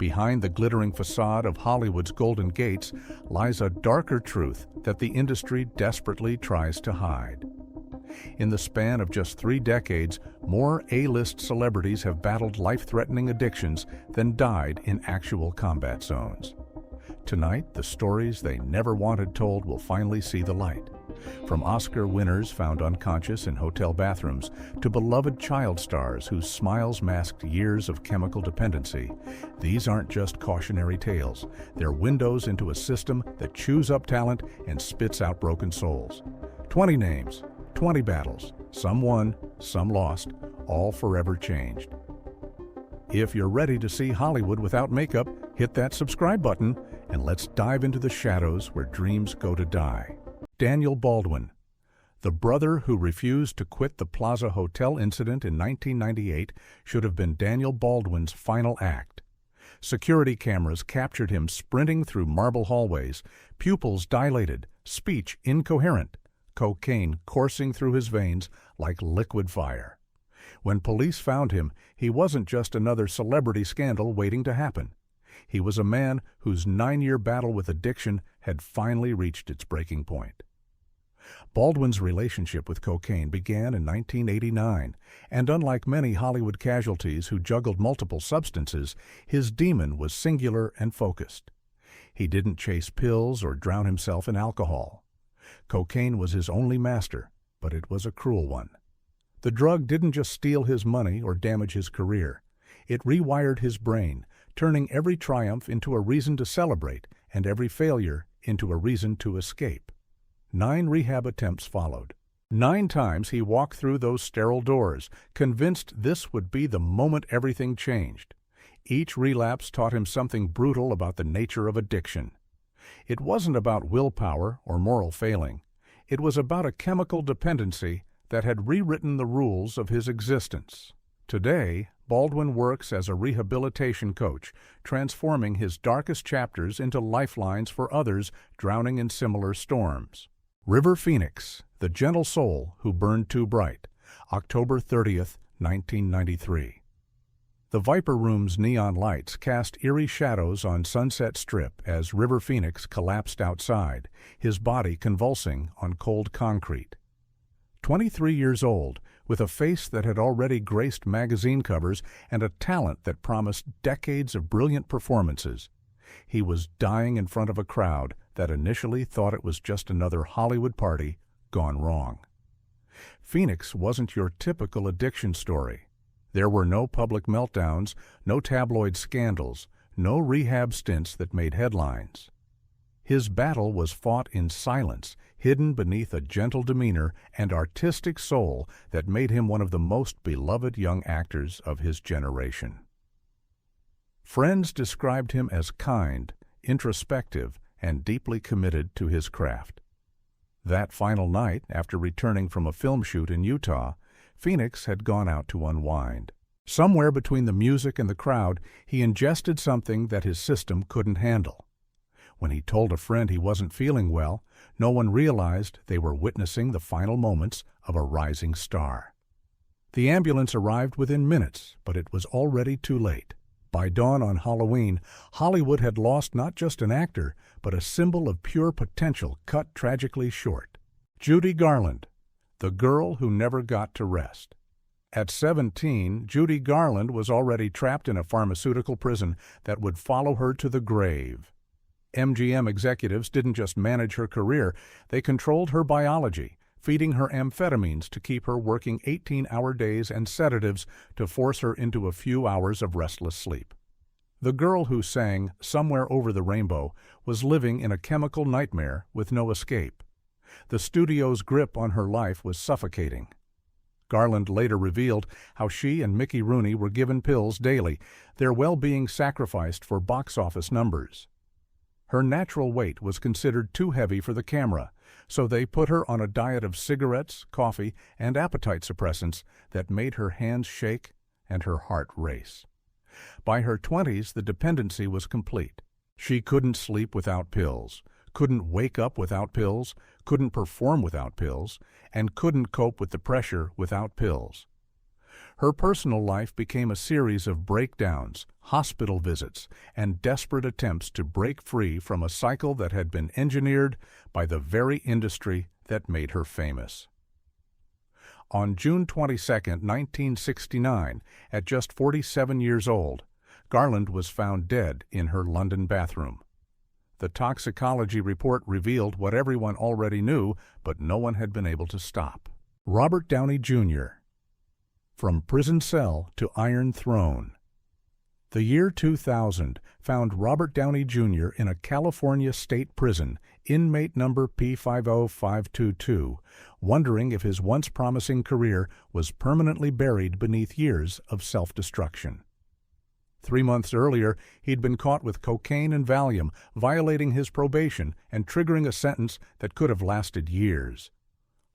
Behind the glittering facade of Hollywood's Golden Gates lies a darker truth that the industry desperately tries to hide. In the span of just 3 decades, more A-list celebrities have battled life-threatening addictions than died in actual combat zones. Tonight, the stories they never wanted told will finally see the light. From Oscar winners found unconscious in hotel bathrooms to beloved child stars whose smiles masked years of chemical dependency, these aren't just cautionary tales. They're windows into a system that chews up talent and spits out broken souls. 20 names, 20 battles, some won, some lost, all forever changed. If you're ready to see Hollywood without makeup, hit that subscribe button and let's dive into the shadows where dreams go to die. Daniel Baldwin, the brother who refused to quit the Plaza Hotel incident in 1998, should have been Daniel Baldwin's final act. Security cameras captured him sprinting through marble hallways, pupils dilated, speech incoherent, cocaine coursing through his veins like liquid fire. When police found him, he wasn't just another celebrity scandal waiting to happen. He was a man whose 9-year battle with addiction had finally reached its breaking point. Baldwin's relationship with cocaine began in 1989, and unlike many Hollywood casualties who juggled multiple substances, his demon was singular and focused. He didn't chase pills or drown himself in alcohol. Cocaine was his only master, but it was a cruel one. The drug didn't just steal his money or damage his career. It rewired his brain, turning every triumph into a reason to celebrate and every failure into a reason to escape. 9 rehab attempts followed. 9 times he walked through those sterile doors, convinced this would be the moment everything changed. Each relapse taught him something brutal about the nature of addiction. It wasn't about willpower or moral failing. It was about a chemical dependency that had rewritten the rules of his existence. Today, Baldwin works as a rehabilitation coach, transforming his darkest chapters into lifelines for others drowning in similar storms. River Phoenix, the gentle soul who burned too bright, October 30th, 1993. The Viper Room's neon lights cast eerie shadows on Sunset Strip as River Phoenix collapsed outside, his body convulsing on cold concrete. 23 years old, with a face that had already graced magazine covers and a talent that promised decades of brilliant performances, he was dying in front of a crowd that initially thought it was just another Hollywood party gone wrong. Phoenix wasn't your typical addiction story. There were no public meltdowns, no tabloid scandals, no rehab stints that made headlines. His battle was fought in silence, hidden beneath a gentle demeanor and artistic soul that made him one of the most beloved young actors of his generation. Friends described him as kind, introspective, and deeply committed to his craft. That final night, after returning from a film shoot in Utah, Phoenix had gone out to unwind. Somewhere between the music and the crowd, he ingested something that his system couldn't handle. When he told a friend he wasn't feeling well, no one realized they were witnessing the final moments of a rising star. The ambulance arrived within minutes, but it was already too late. By dawn on Halloween, Hollywood had lost not just an actor, but a symbol of pure potential cut tragically short. Judy Garland, the girl who never got to rest. At 17, Judy Garland was already trapped in a pharmaceutical prison that would follow her to the grave. MGM executives didn't just manage her career, they controlled her biology, feeding her amphetamines to keep her working 18-hour days and sedatives to force her into a few hours of restless sleep. The girl who sang "Somewhere Over the Rainbow" was living in a chemical nightmare with no escape. The studio's grip on her life was suffocating. Garland later revealed how she and Mickey Rooney were given pills daily, their well-being sacrificed for box office numbers. Her natural weight was considered too heavy for the camera, so they put her on a diet of cigarettes, coffee, and appetite suppressants that made her hands shake and her heart race. By her 20s, the dependency was complete. She couldn't sleep without pills, couldn't wake up without pills, couldn't perform without pills, and couldn't cope with the pressure without pills. Her personal life became a series of breakdowns, hospital visits, and desperate attempts to break free from a cycle that had been engineered by the very industry that made her famous. On June 22, 1969, at just 47 years old, Garland was found dead in her London bathroom. The toxicology report revealed what everyone already knew, but no one had been able to stop. Robert Downey Jr. From prison cell to Iron Throne. The year 2000 found Robert Downey Jr. in a California state prison, inmate number P50522, wondering if his once promising career was permanently buried beneath years of self-destruction. 3 months earlier, he'd been caught with cocaine and Valium, violating his probation and triggering a sentence that could have lasted years.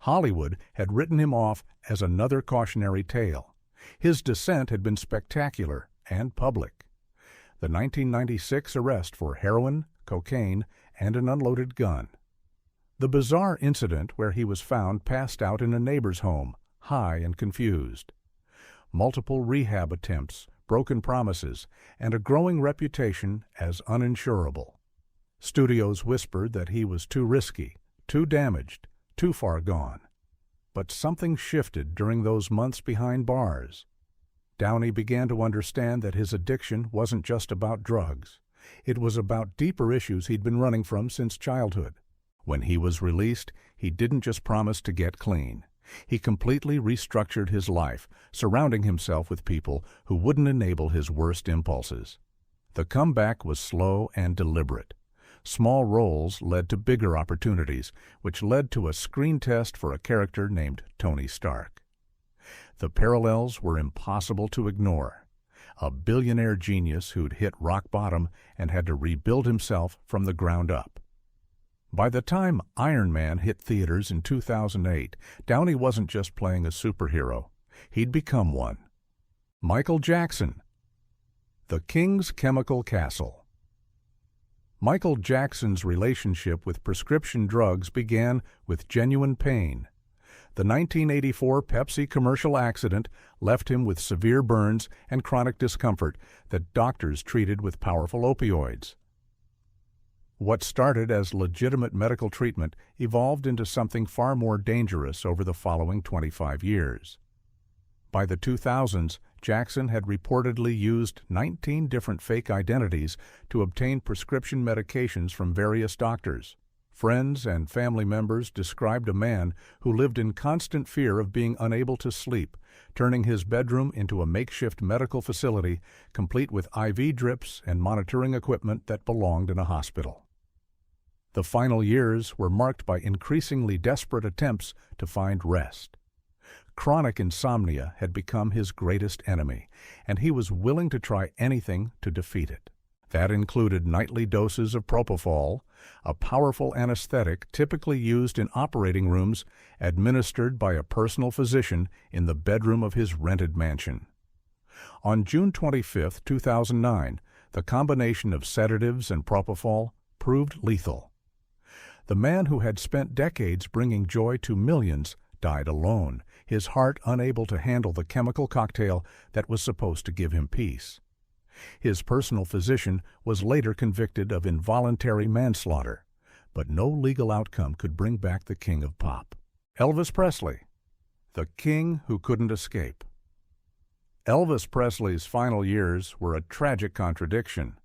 Hollywood had written him off as another cautionary tale. His descent had been spectacular and public. The 1996 arrest for heroin, cocaine, and an unloaded gun. The bizarre incident where he was found passed out in a neighbor's home, high and confused. Multiple rehab attempts, broken promises, and a growing reputation as uninsurable. Studios whispered that he was too risky, too damaged, too far gone. But something shifted during those months behind bars. Downey began to understand that his addiction wasn't just about drugs. It was about deeper issues he'd been running from since childhood. When he was released, he didn't just promise to get clean. He completely restructured his life, surrounding himself with people who wouldn't enable his worst impulses. The comeback was slow and deliberate. Small roles led to bigger opportunities, which led to a screen test for a character named Tony Stark. The parallels were impossible to ignore. A billionaire genius who'd hit rock bottom and had to rebuild himself from the ground up. By the time Iron Man hit theaters in 2008, Downey wasn't just playing a superhero. He'd become one. Michael Jackson. The King's Chemical Castle. Michael Jackson's relationship with prescription drugs began with genuine pain. The 1984 Pepsi commercial accident left him with severe burns and chronic discomfort that doctors treated with powerful opioids. What started as legitimate medical treatment evolved into something far more dangerous over the following 25 years. By the 2000s, Jackson had reportedly used 19 different fake identities to obtain prescription medications from various doctors. Friends and family members described a man who lived in constant fear of being unable to sleep, turning his bedroom into a makeshift medical facility, complete with IV drips and monitoring equipment that belonged in a hospital. The final years were marked by increasingly desperate attempts to find rest. Chronic insomnia had become his greatest enemy, and he was willing to try anything to defeat it. That included nightly doses of propofol, a powerful anesthetic typically used in operating rooms, administered by a personal physician in the bedroom of his rented mansion. On June 25, 2009, the combination of sedatives and propofol proved lethal. The man who had spent decades bringing joy to millions died alone, his heart unable to handle the chemical cocktail that was supposed to give him peace. His personal physician was later convicted of involuntary manslaughter, but no legal outcome could bring back the king of pop. Elvis Presley, the king who couldn't escape. Elvis Presley's final years were a tragic contradiction.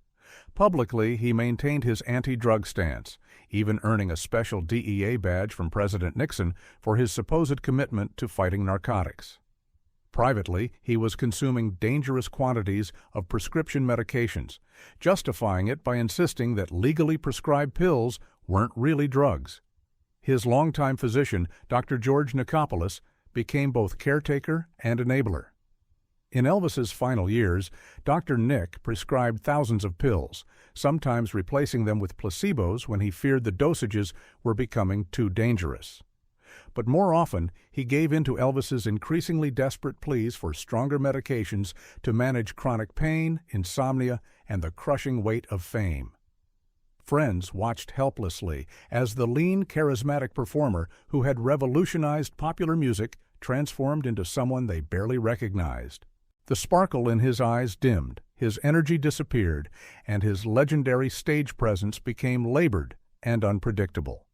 Publicly, he maintained his anti-drug stance, even earning a special DEA badge from President Nixon for his supposed commitment to fighting narcotics. Privately, he was consuming dangerous quantities of prescription medications, justifying it by insisting that legally prescribed pills weren't really drugs. His longtime physician, Dr. George Nicopolis, became both caretaker and enabler. In Elvis's final years, Dr. Nick prescribed thousands of pills, sometimes replacing them with placebos when he feared the dosages were becoming too dangerous. But more often, he gave in to Elvis's increasingly desperate pleas for stronger medications to manage chronic pain, insomnia, and the crushing weight of fame. Friends watched helplessly as the lean, charismatic performer who had revolutionized popular music transformed into someone they barely recognized. The sparkle in his eyes dimmed, his energy disappeared, and his legendary stage presence became labored and unpredictable.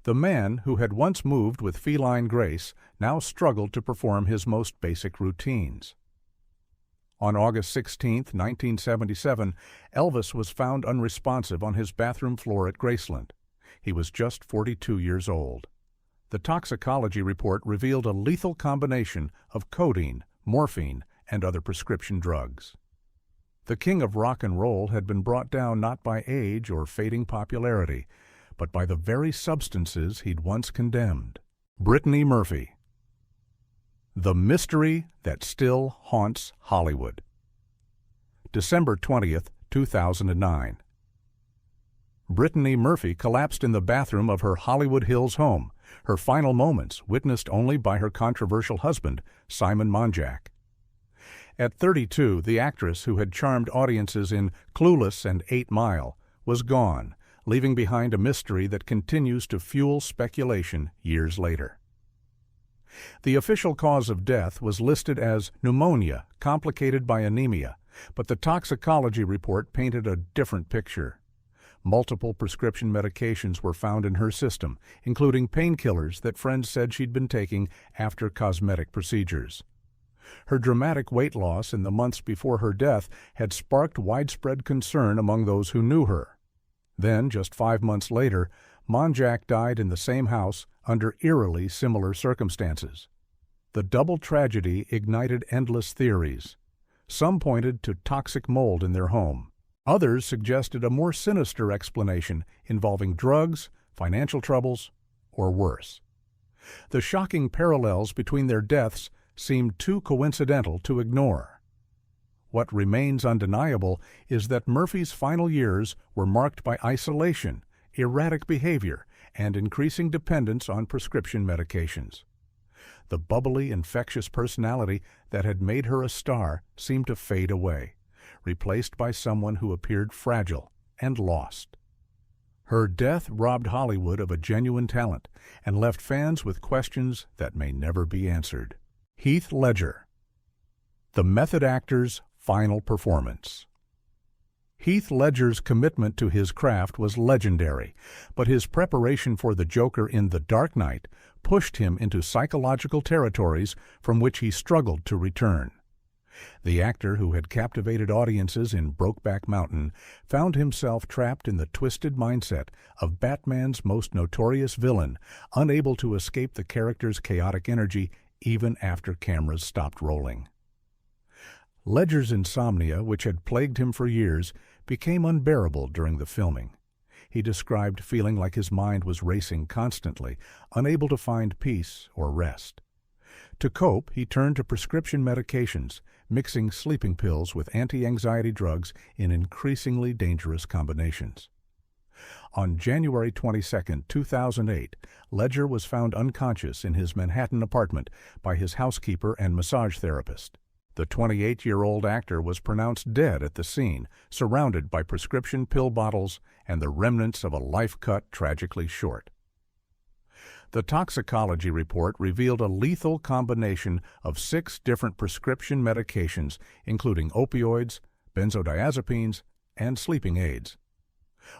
The man who had once moved with feline grace now struggled to perform his most basic routines. On August 16, 1977, Elvis was found unresponsive on his bathroom floor at Graceland. He was just 42 years old. The toxicology report revealed a lethal combination of codeine, morphine, and other prescription drugs. The king of rock and roll had been brought down not by age or fading popularity, but by the very substances he'd once condemned. Brittany Murphy. The mystery that still haunts Hollywood. December 20th, 2009. Brittany Murphy collapsed in the bathroom of her Hollywood Hills home, her final moments witnessed only by her controversial husband, Simon Monjack. At 32, the actress who had charmed audiences in Clueless and 8 Mile was gone, leaving behind a mystery that continues to fuel speculation years later. The official cause of death was listed as pneumonia complicated by anemia, but the toxicology report painted a different picture. Multiple prescription medications were found in her system, including painkillers that friends said she'd been taking after cosmetic procedures. Her dramatic weight loss in the months before her death had sparked widespread concern among those who knew her. Then, just 5 months later, Monjack died in the same house under eerily similar circumstances. The double tragedy ignited endless theories. Some pointed to toxic mold in their home. Others suggested a more sinister explanation involving drugs, financial troubles, or worse. The shocking parallels between their deaths seemed too coincidental to ignore. What remains undeniable is that Murphy's final years were marked by isolation, erratic behavior, and increasing dependence on prescription medications. The bubbly, infectious personality that had made her a star seemed to fade away, replaced by someone who appeared fragile and lost. Her death robbed Hollywood of a genuine talent and left fans with questions that may never be answered. Heath Ledger. The method actor's final performance. Heath Ledger's commitment to his craft was legendary, but his preparation for the Joker in The Dark Knight pushed him into psychological territories from which he struggled to return. The actor who had captivated audiences in Brokeback Mountain found himself trapped in the twisted mindset of Batman's most notorious villain, unable to escape the character's chaotic energy even after cameras stopped rolling. Ledger's insomnia, which had plagued him for years, became unbearable during the filming. He described feeling like his mind was racing constantly, unable to find peace or rest. To cope, he turned to prescription medications, mixing sleeping pills with anti-anxiety drugs in increasingly dangerous combinations. On January 22, 2008, Ledger was found unconscious in his Manhattan apartment by his housekeeper and massage therapist. The 28-year-old actor was pronounced dead at the scene, surrounded by prescription pill bottles and the remnants of a life cut tragically short. The toxicology report revealed a lethal combination of 6 different prescription medications, including opioids, benzodiazepines, and sleeping aids.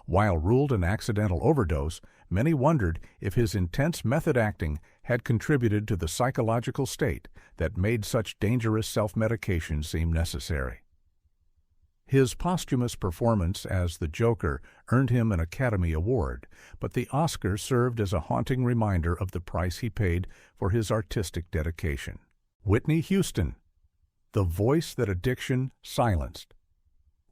While ruled an accidental overdose, many wondered if his intense method acting had contributed to the psychological state that made such dangerous self-medication seem necessary. His posthumous performance as the Joker earned him an Academy Award, but the Oscar served as a haunting reminder of the price he paid for his artistic dedication. Whitney Houston. The voice that addiction silenced.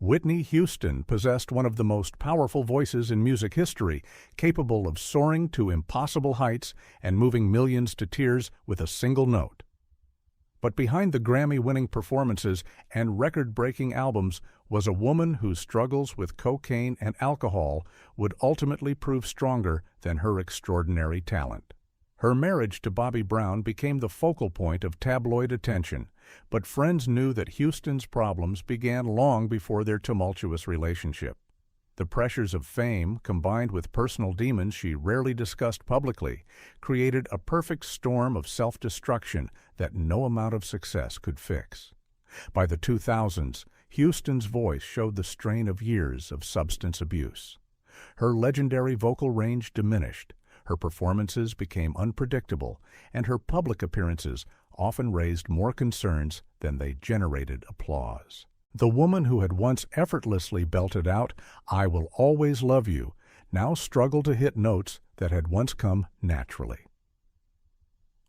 Whitney Houston possessed one of the most powerful voices in music history, capable of soaring to impossible heights and moving millions to tears with a single note. But behind the Grammy-winning performances and record-breaking albums was a woman whose struggles with cocaine and alcohol would ultimately prove stronger than her extraordinary talent. Her marriage to Bobby Brown became the focal point of tabloid attention, but friends knew that Houston's problems began long before their tumultuous relationship. The pressures of fame, combined with personal demons she rarely discussed publicly, created a perfect storm of self-destruction that no amount of success could fix. By the 2000s, Houston's voice showed the strain of years of substance abuse. Her legendary vocal range diminished, her performances became unpredictable, and her public appearances often raised more concerns than they generated applause. The woman who had once effortlessly belted out, "I will always love you," now struggled to hit notes that had once come naturally.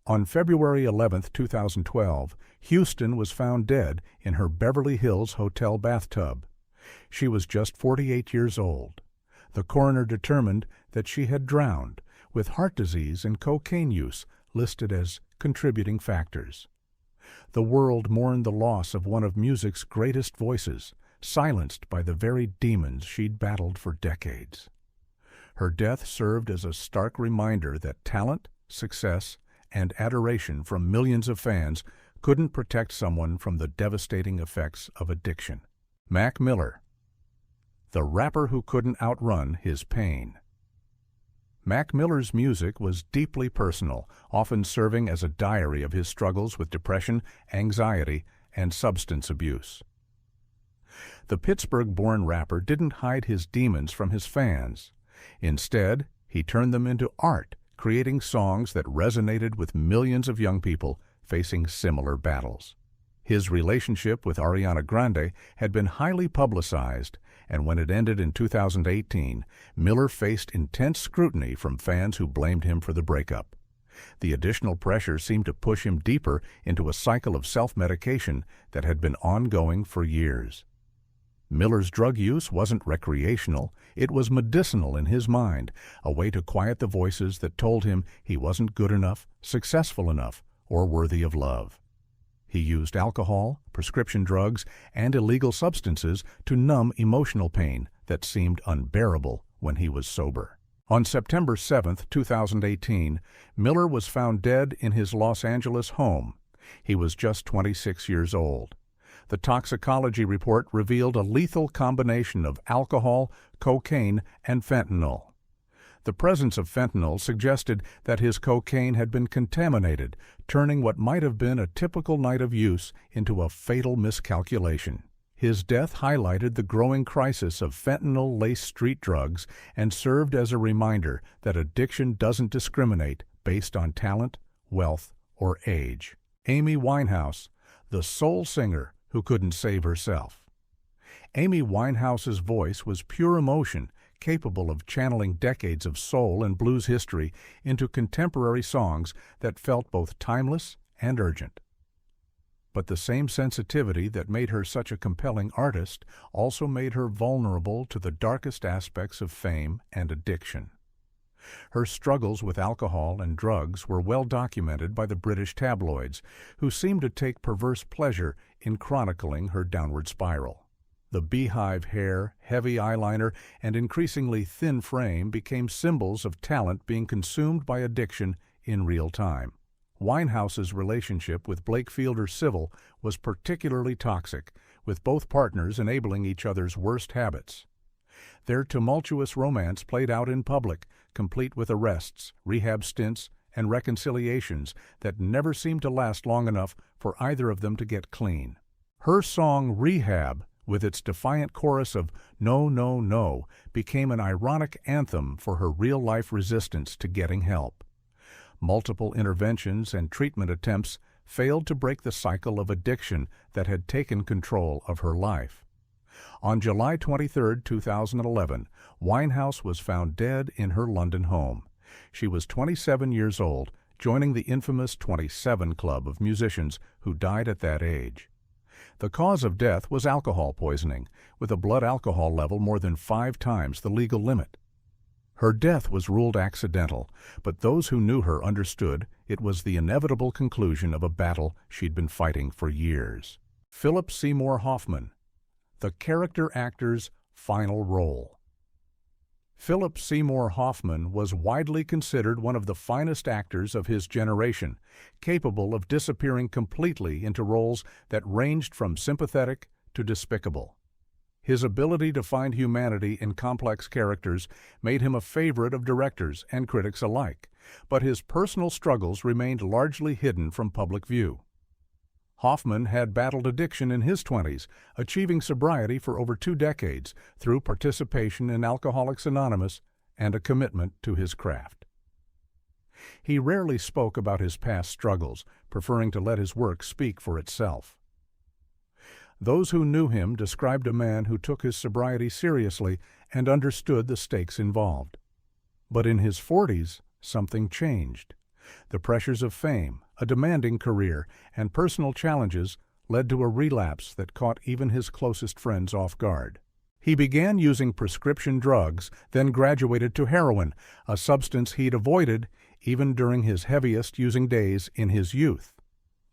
On February 11, 2012, Houston was found dead in her Beverly Hills hotel bathtub. She was just 48 years old. The coroner determined that she had drowned, with heart disease and cocaine use listed as contributing factors. The world mourned the loss of one of music's greatest voices, silenced by the very demons she'd battled for decades. Her death served as a stark reminder that talent, success, and adoration from millions of fans couldn't protect someone from the devastating effects of addiction. Mac Miller, the rapper who couldn't outrun his pain. Mac Miller's music was deeply personal, often serving as a diary of his struggles with depression, anxiety, and substance abuse. The Pittsburgh-born rapper didn't hide his demons from his fans. Instead, he turned them into art, creating songs that resonated with millions of young people facing similar battles. His relationship with Ariana Grande had been highly publicized, and when it ended in 2018, Miller faced intense scrutiny from fans who blamed him for the breakup. The additional pressure seemed to push him deeper into a cycle of self-medication that had been ongoing for years. Miller's drug use wasn't recreational, it was medicinal in his mind, a way to quiet the voices that told him he wasn't good enough, successful enough, or worthy of love. He used alcohol, prescription drugs, and illegal substances to numb emotional pain that seemed unbearable when he was sober. On September 7, 2018, Miller was found dead in his Los Angeles home. He was just 26 years old. The toxicology report revealed a lethal combination of alcohol, cocaine, and fentanyl. The presence of fentanyl suggested that his cocaine had been contaminated, turning what might have been a typical night of use into a fatal miscalculation. His death highlighted the growing crisis of fentanyl-laced street drugs and served as a reminder that addiction doesn't discriminate based on talent, wealth, or age. Amy Winehouse, the soul singer who couldn't save herself. Amy Winehouse's voice was pure emotion, capable of channeling decades of soul and blues history into contemporary songs that felt both timeless and urgent. But the same sensitivity that made her such a compelling artist also made her vulnerable to the darkest aspects of fame and addiction. Her struggles with alcohol and drugs were well documented by the British tabloids, who seemed to take perverse pleasure in chronicling her downward spiral. The beehive hair, heavy eyeliner, and increasingly thin frame became symbols of talent being consumed by addiction in real time. Winehouse's relationship with Blake Fielder Civil was particularly toxic, with both partners enabling each other's worst habits. Their tumultuous romance played out in public, complete with arrests, rehab stints, and reconciliations that never seemed to last long enough for either of them to get clean. Her song Rehab, with its defiant chorus of "No, no, no," became an ironic anthem for her real-life resistance to getting help. Multiple interventions and treatment attempts failed to break the cycle of addiction that had taken control of her life. On July 23, 2011, Winehouse was found dead in her London home. She was 27 years old, joining the infamous 27 Club of musicians who died at that age. The cause of death was alcohol poisoning, with a blood alcohol level more than 5 times the legal limit. Her death was ruled accidental, but those who knew her understood it was the inevitable conclusion of a battle she'd been fighting for years. Philip Seymour Hoffman, the character actor's final role. Philip Seymour Hoffman was widely considered one of the finest actors of his generation, capable of disappearing completely into roles that ranged from sympathetic to despicable. His ability to find humanity in complex characters made him a favorite of directors and critics alike, but his personal struggles remained largely hidden from public view. Hoffman had battled addiction in his 20s, achieving sobriety for over 2 decades through participation in Alcoholics Anonymous and a commitment to his craft. He rarely spoke about his past struggles, preferring to let his work speak for itself. Those who knew him described a man who took his sobriety seriously and understood the stakes involved. But in his 40s, something changed. The pressures of fame, a demanding career, and personal challenges led to a relapse that caught even his closest friends off guard. He began using prescription drugs, then graduated to heroin, a substance he'd avoided even during his heaviest using days in his youth.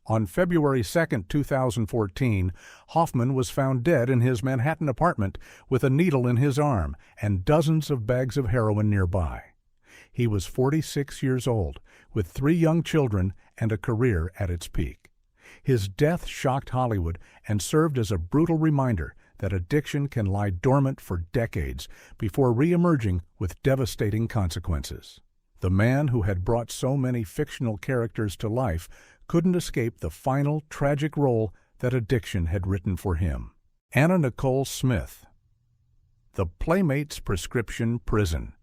On February 2, 2014, Hoffman was found dead in his Manhattan apartment with a needle in his arm and dozens of bags of heroin nearby. He was 46 years old, with 3 young children and a career at its peak. His death shocked Hollywood and served as a brutal reminder that addiction can lie dormant for decades before re-emerging with devastating consequences. The man who had brought so many fictional characters to life couldn't escape the final tragic role that addiction had written for him. Anna Nicole Smith. The Playmates Prescription Prison.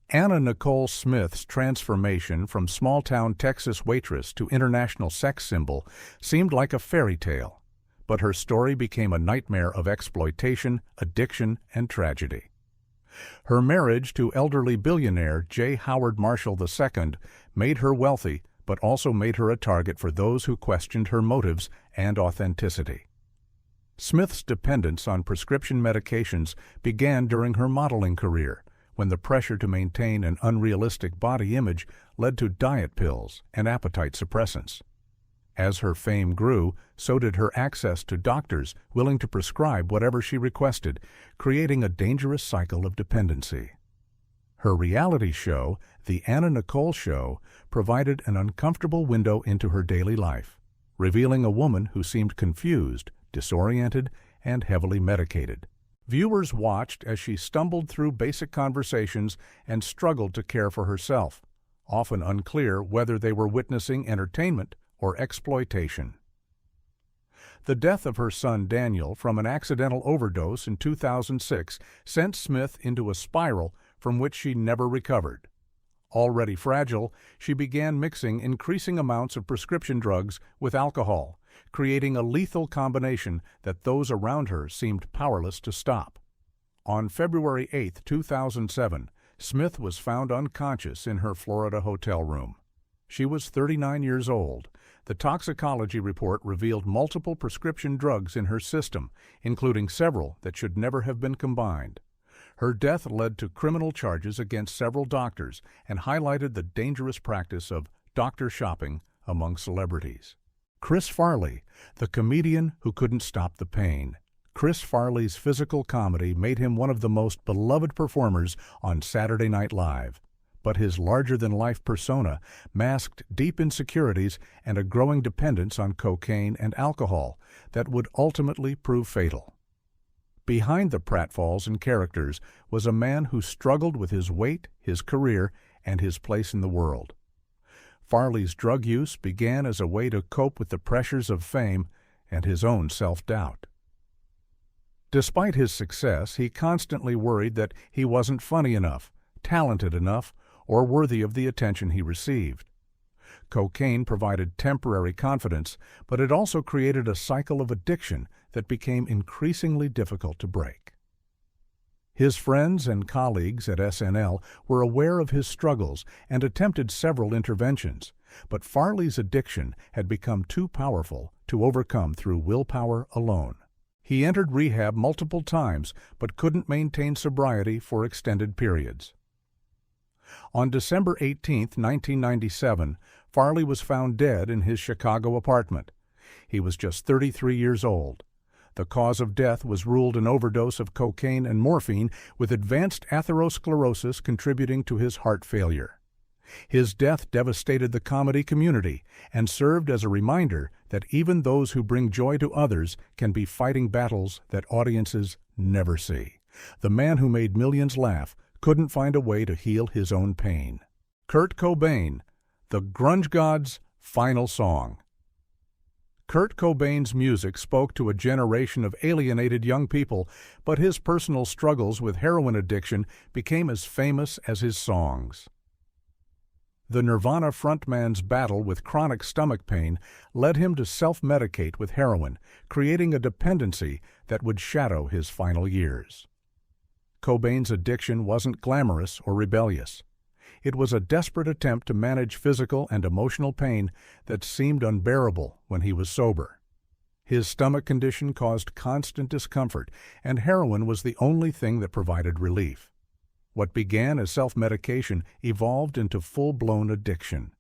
Anna Nicole Smith's transformation from small-town Texas waitress to international sex symbol seemed like a fairy tale, but her story became a nightmare of exploitation, addiction, and tragedy. Her marriage to elderly billionaire J. Howard Marshall II made her wealthy, but also made her a target for those who questioned her motives and authenticity. Smith's dependence on prescription medications began during her modeling career, when the pressure to maintain an unrealistic body image led to diet pills and appetite suppressants. As her fame grew, so did her access to doctors willing to prescribe whatever she requested, creating a dangerous cycle of dependency. Her reality show, The Anna Nicole Show, provided an uncomfortable window into her daily life, revealing a woman who seemed confused, disoriented, and heavily medicated. Viewers watched as she stumbled through basic conversations and struggled to care for herself, often unclear whether they were witnessing entertainment or exploitation. The death of her son Daniel from an accidental overdose in 2006 sent Smith into a spiral from which she never recovered. Already fragile, she began mixing increasing amounts of prescription drugs with alcohol, creating a lethal combination that those around her seemed powerless to stop. On February 8, 2007, Smith was found unconscious in her Florida hotel room. She was 39 years old. The toxicology report revealed multiple prescription drugs in her system, including several that should never have been combined. Her death led to criminal charges against several doctors and highlighted the dangerous practice of doctor shopping among celebrities. Chris Farley, the comedian who couldn't stop the pain. Chris Farley's physical comedy made him one of the most beloved performers on Saturday Night Live, but his larger-than-life persona masked deep insecurities and a growing dependence on cocaine and alcohol that would ultimately prove fatal. Behind the pratfalls and characters was a man who struggled with his weight, his career, and his place in the world. Farley's drug use began as a way to cope with the pressures of fame and his own self-doubt. Despite his success, he constantly worried that he wasn't funny enough, talented enough, or worthy of the attention he received. Cocaine provided temporary confidence, but it also created a cycle of addiction that became increasingly difficult to break. His friends and colleagues at SNL were aware of his struggles and attempted several interventions, but Farley's addiction had become too powerful to overcome through willpower alone. He entered rehab multiple times but couldn't maintain sobriety for extended periods. On December 18, 1997, Farley was found dead in his Chicago apartment. He was just 33 years old. The cause of death was ruled an overdose of cocaine and morphine, with advanced atherosclerosis contributing to his heart failure. His death devastated the comedy community and served as a reminder that even those who bring joy to others can be fighting battles that audiences never see. The man who made millions laugh couldn't find a way to heal his own pain. Kurt Cobain, the grunge god's final song. Kurt Cobain's music spoke to a generation of alienated young people, but his personal struggles with heroin addiction became as famous as his songs. The Nirvana frontman's battle with chronic stomach pain led him to self-medicate with heroin, creating a dependency that would shadow his final years. Cobain's addiction wasn't glamorous or rebellious. It was a desperate attempt to manage physical and emotional pain that seemed unbearable when he was sober. His stomach condition caused constant discomfort, and heroin was the only thing that provided relief. What began as self-medication evolved into full-blown addiction.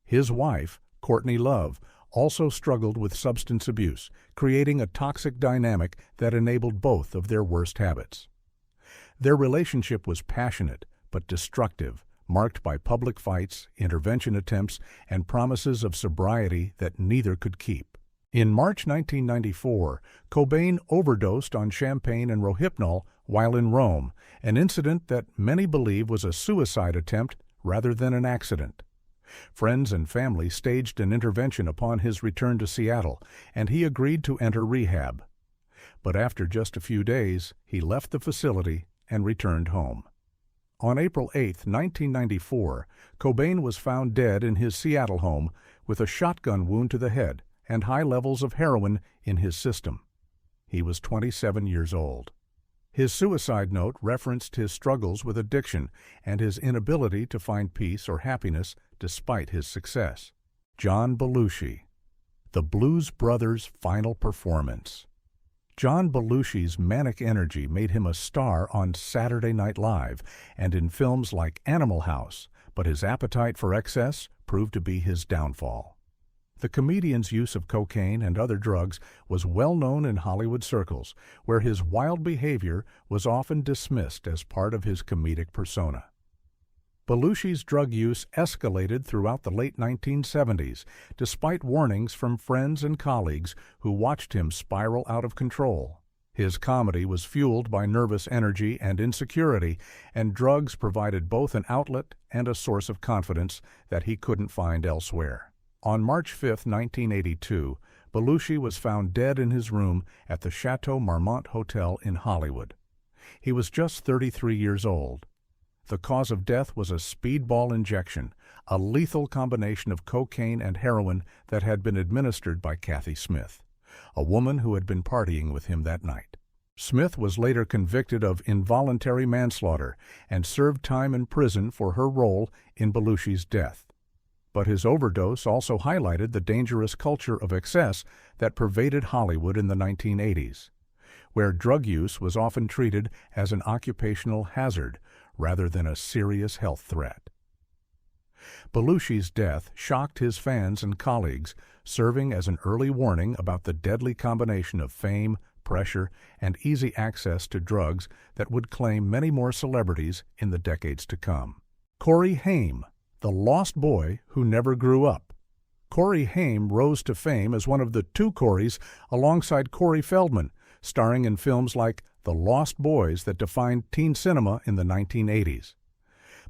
His wife, Courtney Love, also struggled with substance abuse, creating a toxic dynamic that enabled both of their worst habits. Their relationship was passionate but destructive, marked by public fights, intervention attempts, and promises of sobriety that neither could keep. In March 1994, Cobain overdosed on champagne and Rohypnol while in Rome, an incident that many believe was a suicide attempt rather than an accident. Friends and family staged an intervention upon his return to Seattle, and he agreed to enter rehab. But after just a few days, he left the facility and returned home. On April 8, 1994, Cobain was found dead in his Seattle home with a shotgun wound to the head and high levels of heroin in his system. He was 27 years old. His suicide note referenced his struggles with addiction and his inability to find peace or happiness despite his success. John Belushi, the Blues Brothers' final performance. John Belushi's manic energy made him a star on Saturday Night Live and in films like Animal House, but his appetite for excess proved to be his downfall. The comedian's use of cocaine and other drugs was well known in Hollywood circles, where his wild behavior was often dismissed as part of his comedic persona. Belushi's drug use escalated throughout the late 1970s, despite warnings from friends and colleagues who watched him spiral out of control. His comedy was fueled by nervous energy and insecurity, and drugs provided both an outlet and a source of confidence that he couldn't find elsewhere. On March 5, 1982, Belushi was found dead in his room at the Chateau Marmont Hotel in Hollywood. He was just 33 years old. The cause of death was a speedball injection, a lethal combination of cocaine and heroin that had been administered by Kathy Smith, a woman who had been partying with him that night. Smith was later convicted of involuntary manslaughter and served time in prison for her role in Belushi's death. But his overdose also highlighted the dangerous culture of excess that pervaded Hollywood in the 1980s, where drug use was often treated as an occupational hazard rather than a serious health threat. Belushi's death shocked his fans and colleagues, serving as an early warning about the deadly combination of fame, pressure, and easy access to drugs that would claim many more celebrities in the decades to come. Corey Haim, the lost boy who never grew up. Corey Haim rose to fame as one of the two Coreys alongside Corey Feldman, starring in films like The Lost Boys that defined teen cinema in the 1980s.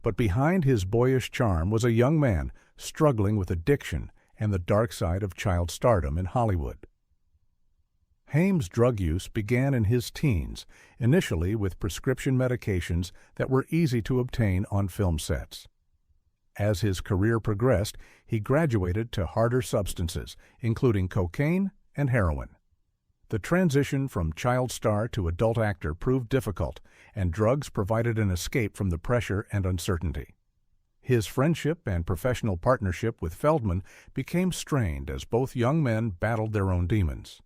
But behind his boyish charm was a young man struggling with addiction and the dark side of child stardom in Hollywood. Haim's drug use began in his teens, initially with prescription medications that were easy to obtain on film sets. As his career progressed, he graduated to harder substances, including cocaine and heroin. The transition from child star to adult actor proved difficult, and drugs provided an escape from the pressure and uncertainty. His friendship and professional partnership with Feldman became strained as both young men battled their own demons.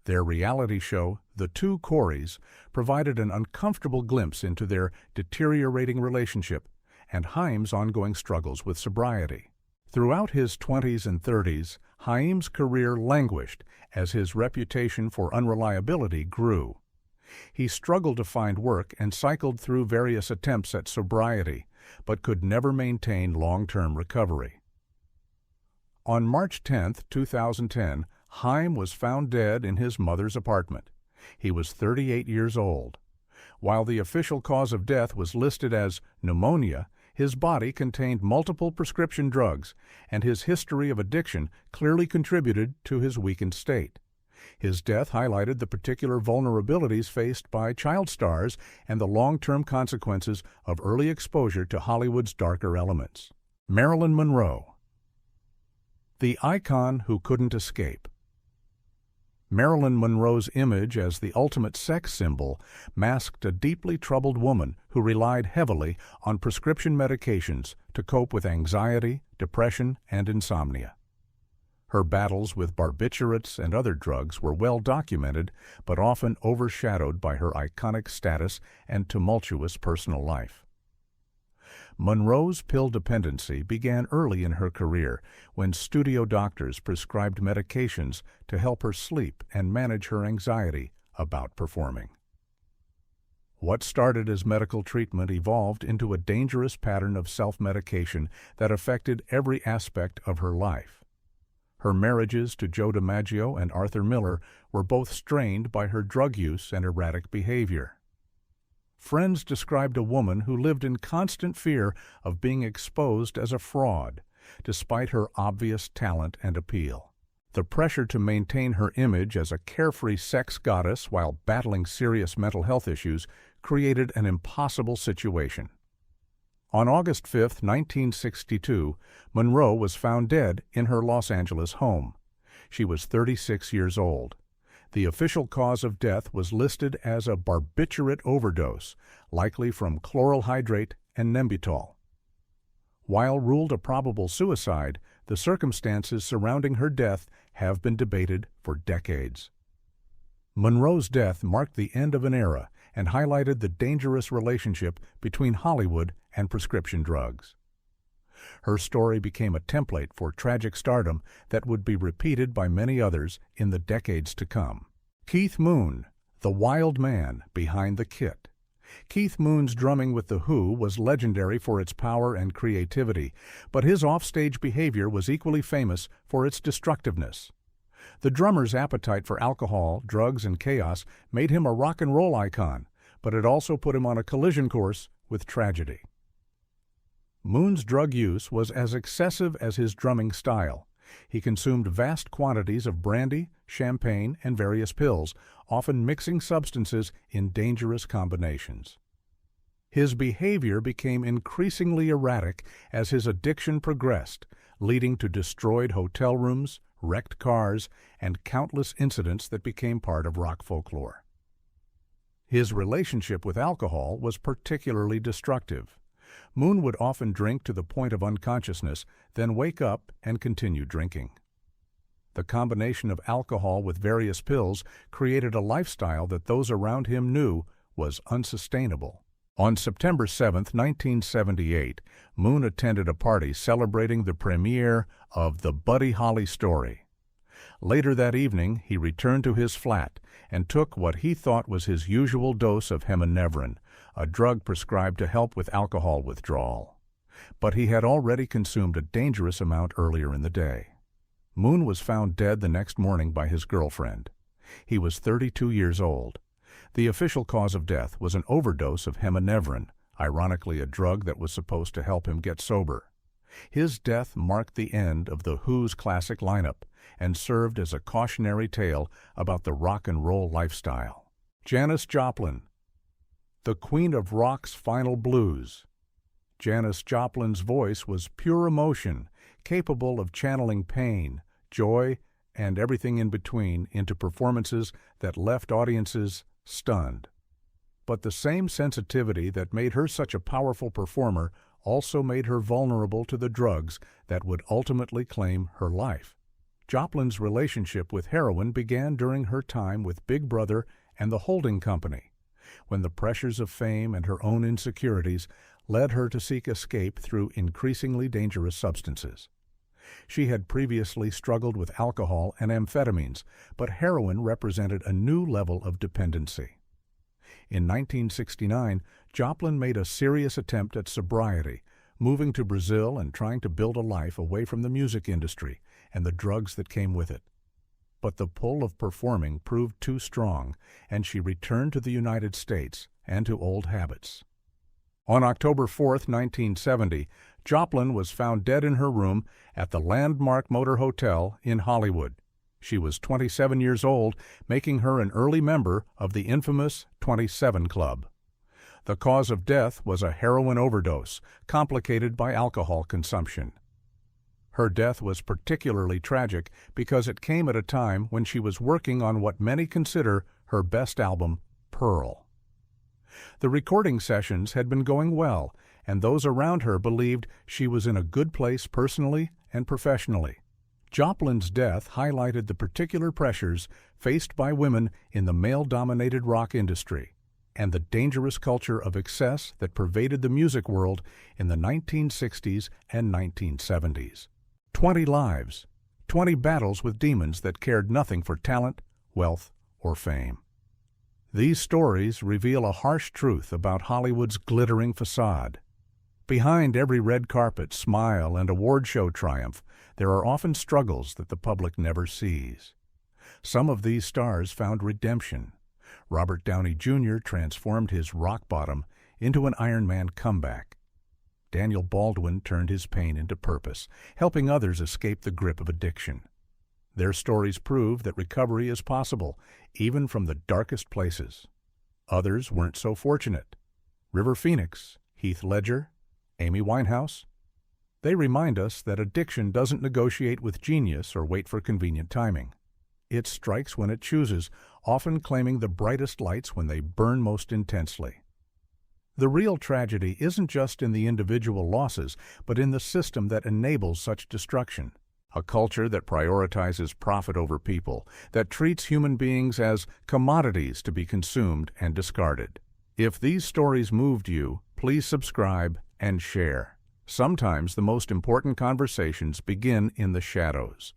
Their reality show, The Two Coreys, provided an uncomfortable glimpse into their deteriorating relationship and Haim's ongoing struggles with sobriety. Throughout his 20s and 30s, Haim's career languished as his reputation for unreliability grew. He struggled to find work and cycled through various attempts at sobriety, but could never maintain long-term recovery. On March 10, 2010, Haim was found dead in his mother's apartment. He was 38 years old. While the official cause of death was listed as pneumonia, his body contained multiple prescription drugs, and his history of addiction clearly contributed to his weakened state. His death highlighted the particular vulnerabilities faced by child stars and the long-term consequences of early exposure to Hollywood's darker elements. Marilyn Monroe, the icon who couldn't escape. Marilyn Monroe's image as the ultimate sex symbol masked a deeply troubled woman who relied heavily on prescription medications to cope with anxiety, depression, and insomnia. Her battles with barbiturates and other drugs were well documented, but often overshadowed by her iconic status and tumultuous personal life. Monroe's pill dependency began early in her career when studio doctors prescribed medications to help her sleep and manage her anxiety about performing. What started as medical treatment evolved into a dangerous pattern of self-medication that affected every aspect of her life. Her marriages to Joe DiMaggio and Arthur Miller were both strained by her drug use and erratic behavior. Friends described a woman who lived in constant fear of being exposed as a fraud, despite her obvious talent and appeal. The pressure to maintain her image as a carefree sex goddess while battling serious mental health issues created an impossible situation. On August 5, 1962, Monroe was found dead in her Los Angeles home. She was 36 years old. The official cause of death was listed as a barbiturate overdose, likely from chloral hydrate and Nembutal. While ruled a probable suicide, the circumstances surrounding her death have been debated for decades. Monroe's death marked the end of an era and highlighted the dangerous relationship between Hollywood and prescription drugs. Her story became a template for tragic stardom that would be repeated by many others in the decades to come. Keith Moon, the wild man behind the kit. Keith Moon's drumming with The Who was legendary for its power and creativity, but his offstage behavior was equally famous for its destructiveness. The drummer's appetite for alcohol, drugs, and chaos made him a rock and roll icon, but it also put him on a collision course with tragedy. Moon's drug use was as excessive as his drumming style. He consumed vast quantities of brandy, champagne, and various pills, often mixing substances in dangerous combinations. His behavior became increasingly erratic as his addiction progressed, leading to destroyed hotel rooms, wrecked cars, and countless incidents that became part of rock folklore. His relationship with alcohol was particularly destructive. Moon would often drink to the point of unconsciousness, then wake up and continue drinking. The combination of alcohol with various pills created a lifestyle that those around him knew was unsustainable. On September 7, 1978, Moon attended a party celebrating the premiere of The Buddy Holly Story. Later that evening, he returned to his flat and took what he thought was his usual dose of heminevrin, a drug prescribed to help with alcohol withdrawal. But he had already consumed a dangerous amount earlier in the day. Moon was found dead the next morning by his girlfriend. He was 32 years old. The official cause of death was an overdose of heminevrin, ironically a drug that was supposed to help him get sober. His death marked the end of The Who's classic lineup and served as a cautionary tale about the rock and roll lifestyle. Janis Joplin, the Queen of Rock's final blues. Janis Joplin's voice was pure emotion, capable of channeling pain, joy, and everything in between into performances that left audiences stunned. But the same sensitivity that made her such a powerful performer also made her vulnerable to the drugs that would ultimately claim her life. Joplin's relationship with heroin began during her time with Big Brother and the holding company, when the pressures of fame and her own insecurities led her to seek escape through increasingly dangerous substances. She had previously struggled with alcohol and amphetamines, but heroin represented a new level of dependency. In 1969, Joplin made a serious attempt at sobriety, moving to Brazil and trying to build a life away from the music industry and the drugs that came with it. But the pull of performing proved too strong, and she returned to the United States and to old habits. On October 4, 1970, Joplin was found dead in her room at the Landmark Motor Hotel in Hollywood. She was 27 years old, making her an early member of the infamous 27 Club. The cause of death was a heroin overdose, complicated by alcohol consumption. Her death was particularly tragic because it came at a time when she was working on what many consider her best album, Pearl. The recording sessions had been going well, and those around her believed she was in a good place personally and professionally. Joplin's death highlighted the particular pressures faced by women in the male-dominated rock industry and the dangerous culture of excess that pervaded the music world in the 1960s and 1970s. 20 lives, 20 battles with demons that cared nothing for talent, wealth, or fame. These stories reveal a harsh truth about Hollywood's glittering facade. Behind every red carpet, smile, and award show triumph, there are often struggles that the public never sees. Some of these stars found redemption. Robert Downey Jr. transformed his rock bottom into an Iron Man comeback. Daniel Baldwin turned his pain into purpose, helping others escape the grip of addiction. Their stories prove that recovery is possible, even from the darkest places. Others weren't so fortunate. River Phoenix, Heath Ledger, Amy Winehouse. They remind us that addiction doesn't negotiate with genius or wait for convenient timing. It strikes when it chooses, often claiming the brightest lights when they burn most intensely. The real tragedy isn't just in the individual losses, but in the system that enables such destruction. A culture that prioritizes profit over people, that treats human beings as commodities to be consumed and discarded. If these stories moved you, please subscribe and share. Sometimes the most important conversations begin in the shadows.